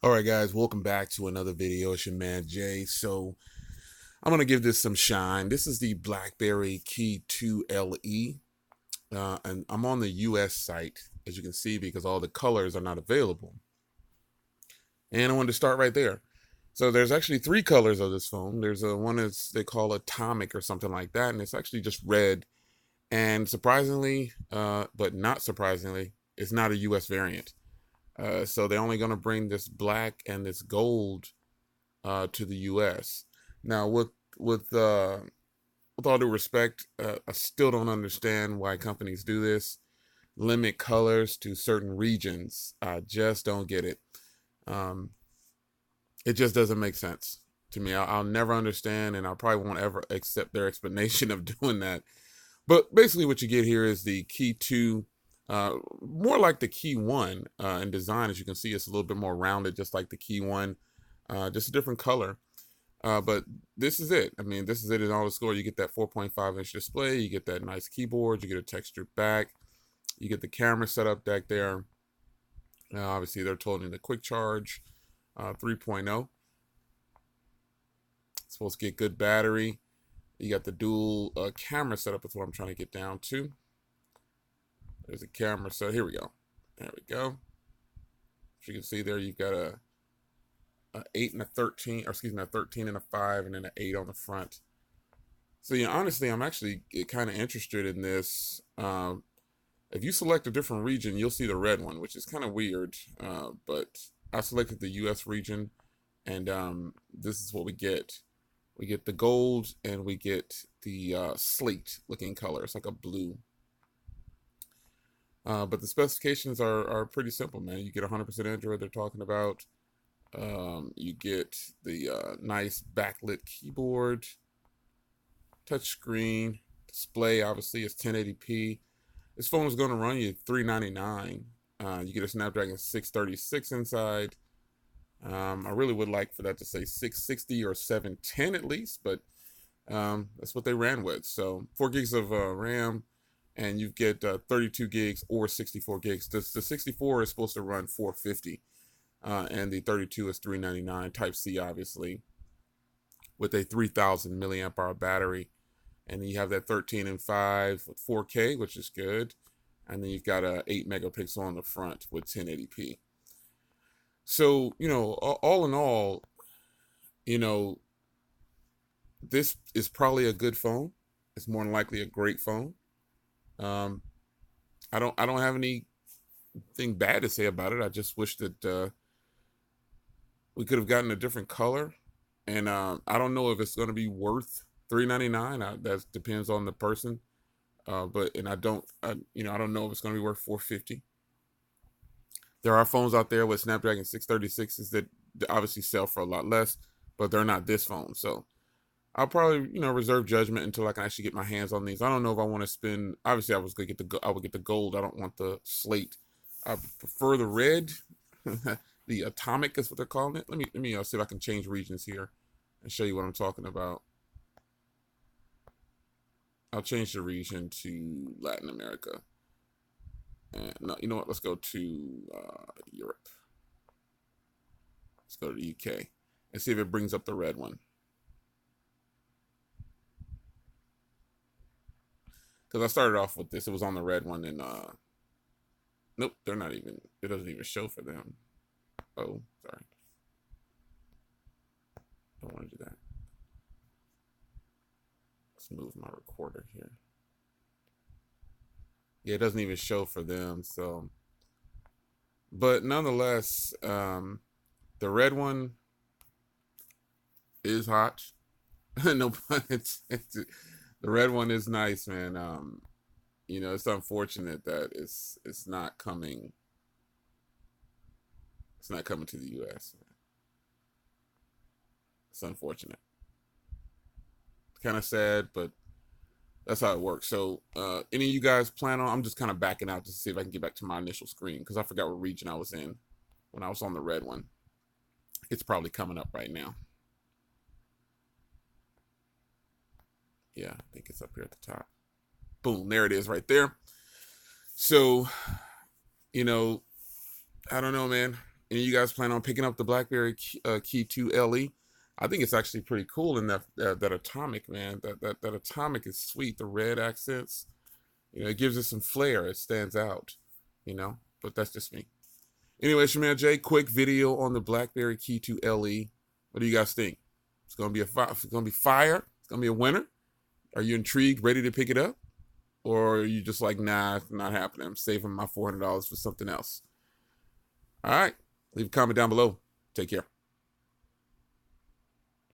All right, guys, welcome back to another video. It's your man Jay. So I'm gonna give this some shine. This is the BlackBerry Key2 LE, and I'm on the US site, as you can see, because all the colors are not available. And I wanted to start right there. So there's actually three colors of this phone. There's a one that's they call Atomic or something like that, and it's actually just red. And surprisingly, but not surprisingly, it's not a US variant. So they're only going to bring this black and this gold to the U.S. Now, with all due respect, I still don't understand why companies do this. Limit colors to certain regions. I just don't get it. Um, it just doesn't make sense to me. I'll never understand, and I probably won't ever accept their explanation of doing that. But basically, what you get here is the Key2, more like the Key1 in design. As you can see, it's a little bit more rounded, just like the Key1, just a different color. But this is it. I mean, this is it in all the score. You get that 4.5-inch display. You get that nice keyboard. You get a textured back. You get the camera setup back there. Obviously, they're toting the quick charge 3.0. It's supposed to get good battery. You got the dual camera setup. That's what I'm trying to get down to. There's a camera set. Here we go. There we go. As you can see there, you've got a 8 and a 13, or excuse me, a 13 and a 5, and then an 8 on the front. So yeah, honestly, I'm actually kind of interested in this. If you select a different region, you'll see the red one, which is kind of weird. But I selected the U.S. region, and this is what we get. We get the gold, and we get the slate-looking color. It's like a blue. But the specifications are pretty simple, man. You get 100% Android. They're talking about. You get the nice backlit keyboard, touchscreen display. Obviously, it's 1080p. This phone is going to run you $399. You get a Snapdragon 636 inside. I really would like for that to say 660 or 710 at least, but that's what they ran with. So 4 gigs of RAM, and you get 32 gigs or 64 gigs. The 64 is supposed to run 450, and the 32 is 399. Type C, obviously, with a 3,000 milliamp hour battery. And then you have that 13 and 5 with 4K, which is good. And then you've got a 8 megapixel on the front with 1080p. So, all in all, this is probably a good phone. It's more than likely a great phone. I don't have anything bad to say about it. I just wish that we could have gotten a different color. And I don't know if it's going to be worth $399. That depends on the person. But I don't know if it's going to be worth $450. There are phones out there with Snapdragon 636s that obviously sell for a lot less, but they're not this phone. So I'll probably reserve judgment until I can actually get my hands on these. I don't know if I want to spend. Obviously, I would get the gold. I don't want the slate. I prefer the red. The Atomic is what they're calling it. Let me see if I can change regions here and show you what I'm talking about. I'll change the region to Latin America. And no, you know what? Let's go to Europe. Let's go to the UK and see if it brings up the red one. Because I started off with this. It was on the red one, and nope, they're not even. It doesn't even show for them. Oh, sorry. Don't want to do that. Let's move my recorder here. Yeah, it doesn't even show for them. So, but nonetheless, the red one is hot. No pun intended. The red one is nice, man. It's unfortunate that it's not coming. It's not coming to the U.S. It's unfortunate. It's kind of sad, but that's how it works. So, any of you guys plan on? I'm just kind of backing out just to see if I can get back to my initial screen because I forgot what region I was in when I was on the red one. It's probably coming up right now. Yeah, I think it's up here at the top. Boom, there it is right there. So, I don't know, man. Any of you guys plan on picking up the BlackBerry Key2 LE? I think it's actually pretty cool in that atomic, man. That atomic is sweet. The red accents, it gives it some flair. It stands out, But that's just me. Anyway, it's your man Jay. Quick video on the BlackBerry Key2 LE. What do you guys think? It's gonna be fire. It's gonna be a winner. Are you intrigued, ready to pick it up, or are you just like, nah, it's not happening? I'm saving my $400 for something else. All right. Leave a comment down below. Take care.